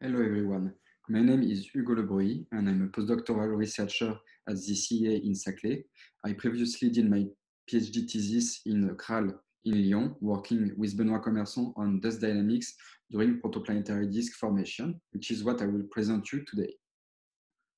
Hello everyone, my name is Hugo Lebrouilly and I'm a postdoctoral researcher at the CEA in Saclay. I previously did my PhD thesis in CRAL in Lyon, working with Benoît Commerson on dust dynamics during protoplanetary disk formation, which is what I will present you today.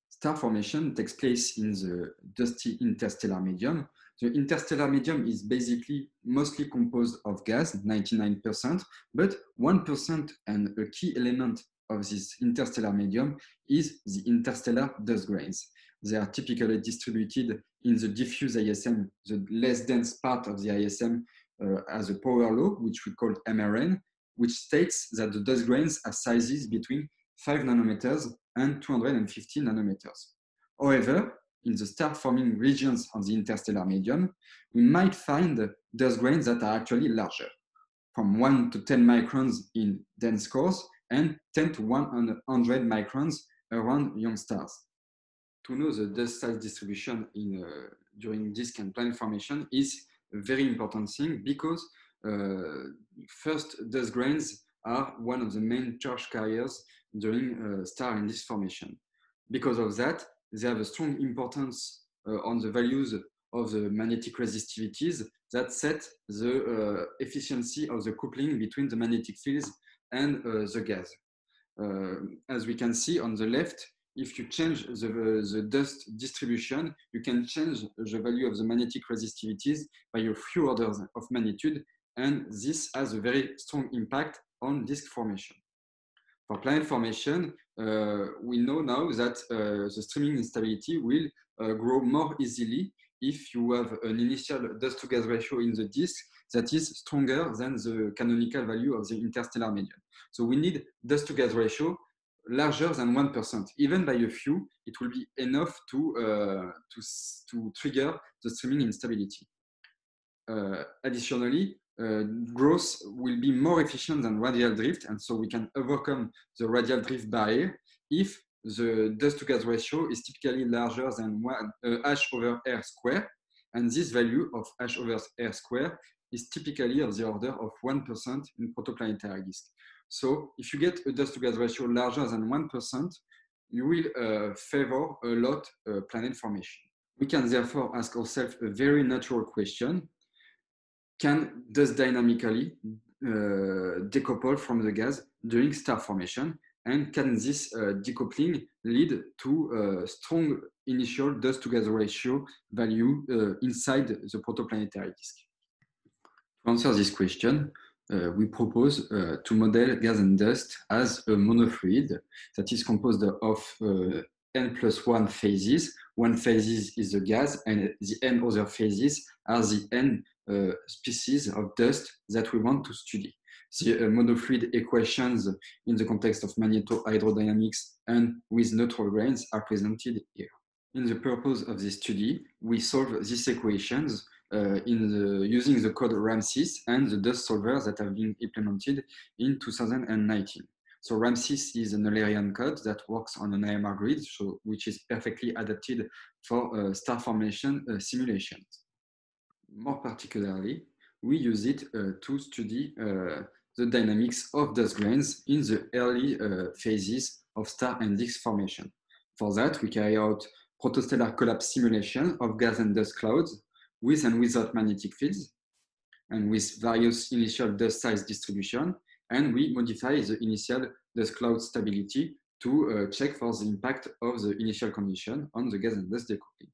Star formation takes place in the dusty interstellar medium. The interstellar medium is basically mostly composed of gas, 99%, but 1% and a key element of this interstellar medium is the interstellar dust grains. They are typically distributed in the diffuse ISM, the less dense part of the ISM, as a power law, which we call MRN, which states that the dust grains have sizes between 5 nanometers and 250 nanometers. However, in the star-forming regions of the interstellar medium, we might find dust grains that are actually larger, from 1 to 10 microns in dense cores and 10 to 100 microns around young stars. To know the dust size distribution during disk and planet formation is a very important thing because first, dust grains are one of the main charge carriers during star and disk formation. Because of that, they have a strong importance on the values of the magnetic resistivities that set the efficiency of the coupling between the magnetic fields and the gas. As we can see on the left, if you change the dust distribution, you can change the value of the magnetic resistivities by a few orders of magnitude, and this has a very strong impact on disk formation. For planet formation, we know now that the streaming instability will grow more easily if you have an initial dust-to-gas ratio in the disk that is stronger than the canonical value of the interstellar medium. So we need dust-to-gas ratio larger than 1%. Even by a few, it will be enough to trigger the streaming instability. Additionally, growth will be more efficient than radial drift, and so we can overcome the radial drift barrier if the dust-to-gas ratio is typically larger than h over r square, and this value of h over r square is typically of the order of 1% in protoplanetary disk. So if you get a dust-to-gas ratio larger than 1%, you will favor a lot planet formation. We can therefore ask ourselves a very natural question: can dust dynamically decouple from the gas during star formation? And can this decoupling lead to a strong initial dust-to-gas ratio value inside the protoplanetary disk? To answer this question, we propose to model gas and dust as a monofluid that is composed of n+1 phases. One phase is the gas, and the n other phases are the n species of dust that we want to study. The monofluid equations in the context of magneto-hydrodynamics and with neutral grains are presented here. In the purpose of this study, we solve these equations using the code RAMSYS and the dust solver that have been implemented in 2019. So RAMSYS is an Eulerian code that works on an AMR grid, which is perfectly adapted for star formation simulations. More particularly, we use it to study the dynamics of dust grains in the early phases of star and disk formation. For that, we carry out protostellar collapse simulation of gas and dust clouds with and without magnetic fields, and with various initial dust size distribution, and we modify the initial dust cloud stability to check for the impact of the initial condition on the gas and dust decoupling.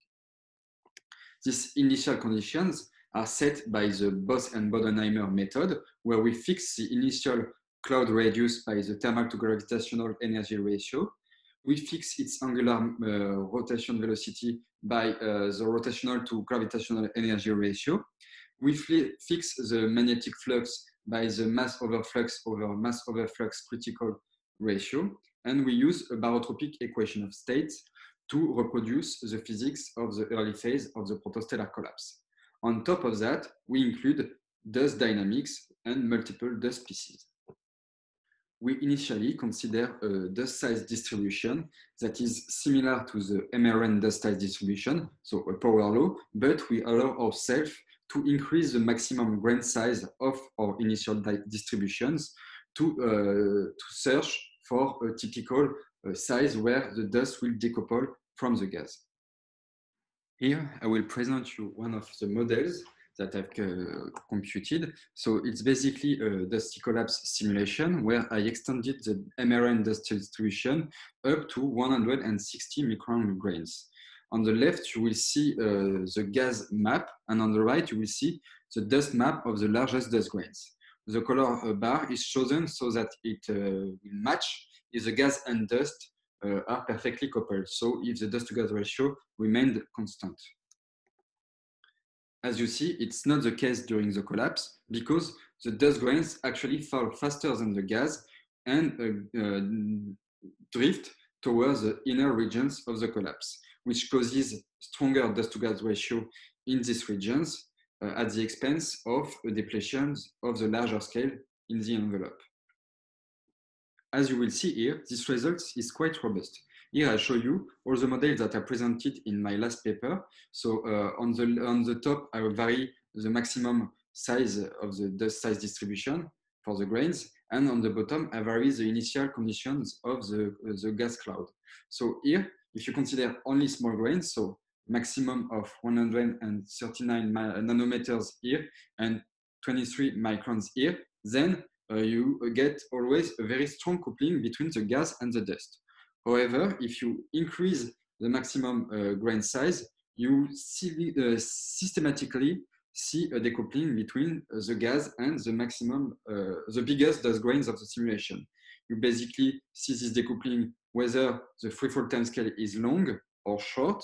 These initial conditions are set by the Bose and Bodenheimer method, where we fix the initial cloud radius by the thermal to gravitational energy ratio. We fix its angular rotation velocity by the rotational to gravitational energy ratio. We fix the magnetic flux by the mass over flux over mass over flux critical ratio. And we use a barotropic equation of states to reproduce the physics of the early phase of the protostellar collapse. On top of that, we include dust dynamics and multiple dust species. We initially consider a dust size distribution that is similar to the MRN dust size distribution, so a power law, but we allow ourselves to increase the maximum grain size of our initial distributions to search for a typical size where the dust will decouple from the gas. Here, I will present you one of the models that I've computed. So it's basically a dusty collapse simulation where I extended the MRN dust distribution up to 160 micron grains. On the left, you will see the gas map, and on the right, you will see the dust map of the largest dust grains. The color bar is chosen so that it will match if the gas and dust are perfectly coupled. So if the dust to gas ratio remained constant. As you see, it's not the case during the collapse because the dust grains actually fall faster than the gas and drift towards the inner regions of the collapse, which causes stronger dust to gas ratio in these regions at the expense of depletion of the larger scale in the envelope. As you will see here, this result is quite robust. Here I show you all the models that I presented in my last paper. So on the top, I will vary the maximum size of the dust size distribution for the grains. And on the bottom, I vary the initial conditions of the gas cloud. So here, if you consider only small grains, so maximum of 139 nanometers here and 23 microns here, then you get always a very strong coupling between the gas and the dust. However, if you increase the maximum grain size, you systematically see a decoupling between the gas and the maximum, the biggest dust grains of the simulation. You basically see this decoupling whether the freefall timescale is long or short,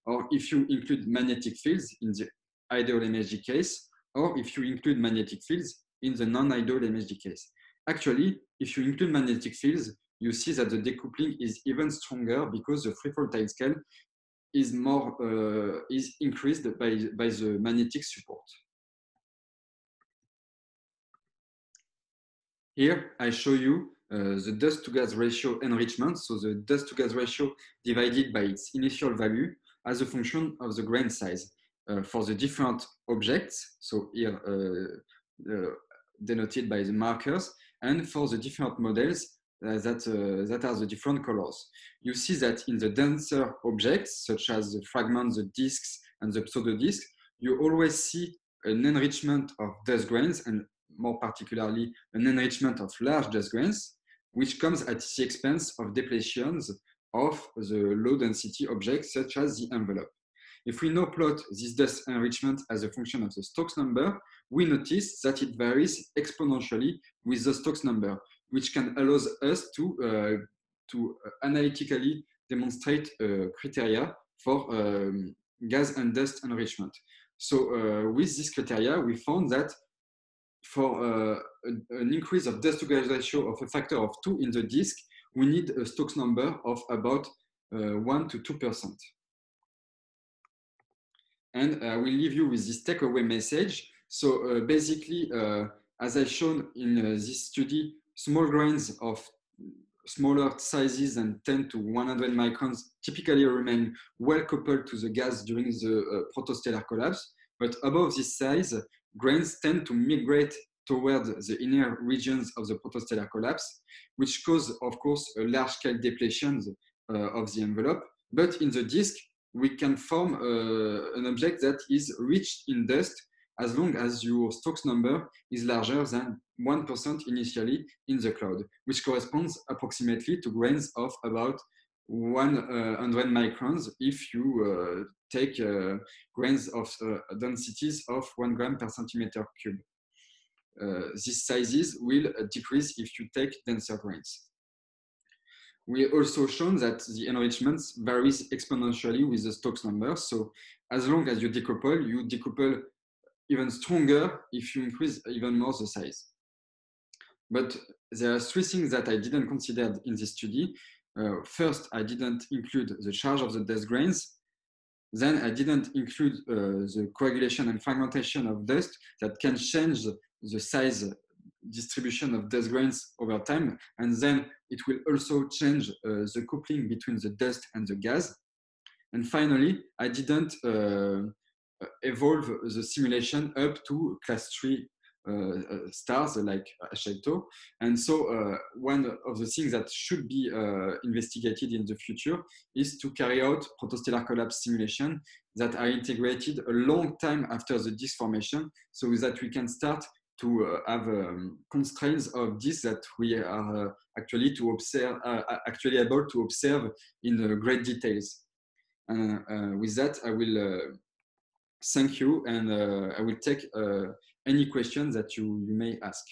or if you include magnetic fields in the ideal MHD case, or if you include magnetic fields in the non-ideal MHD case. Actually, if you include magnetic fields, you see that the decoupling is even stronger because the freefall timescale is increased by the magnetic support. Here, I show you the dust to gas ratio enrichment, so the dust to gas ratio divided by its initial value as a function of the grain size for the different objects, so here denoted by the markers, and for the different models that are the different colors. You see that in the denser objects, such as the fragments, the disks, and the pseudo-disk, you always see an enrichment of dust grains, and more particularly an enrichment of large dust grains, which comes at the expense of depletions of the low density objects, such as the envelope. If we now plot this dust enrichment as a function of the Stokes number, we notice that it varies exponentially with the Stokes number, which can allow us to analytically demonstrate criteria for gas and dust enrichment. So with this criteria, we found that for an increase of dust to gas ratio of a factor of 2 in the disk, we need a Stokes number of about 1 to 2%. And I will leave you with this takeaway message. So basically, as I've shown in this study, small grains of smaller sizes than 10 to 100 microns typically remain well coupled to the gas during the protostellar collapse. But above this size, grains tend to migrate toward the inner regions of the protostellar collapse, which cause, of course, a large-scale depletion of the envelope. But in the disk, we can form an object that is rich in dust as long as your Stokes number is larger than 1% initially in the cloud, which corresponds approximately to grains of about 100 microns if you take grains of densities of 1 gram per centimeter cube. These sizes will decrease if you take denser grains. We also shown that the enrichment varies exponentially with the Stokes number. So as long as you decouple even stronger if you increase even more the size. But there are 3 things that I didn't consider in this study. First, I didn't include the charge of the dust grains. Then I didn't include the coagulation and fragmentation of dust that can change the size distribution of dust grains over time. And then it will also change the coupling between the dust and the gas. And finally, I didn't evolve the simulation up to class 3 stars like Ashaito. And so one of the things that should be investigated in the future is to carry out protostellar collapse simulation that are integrated a long time after the disk formation, so that we can start to have constraints of this that we are actually actually able to observe in great details. And with that, I will thank you, and I will take any questions that you may ask.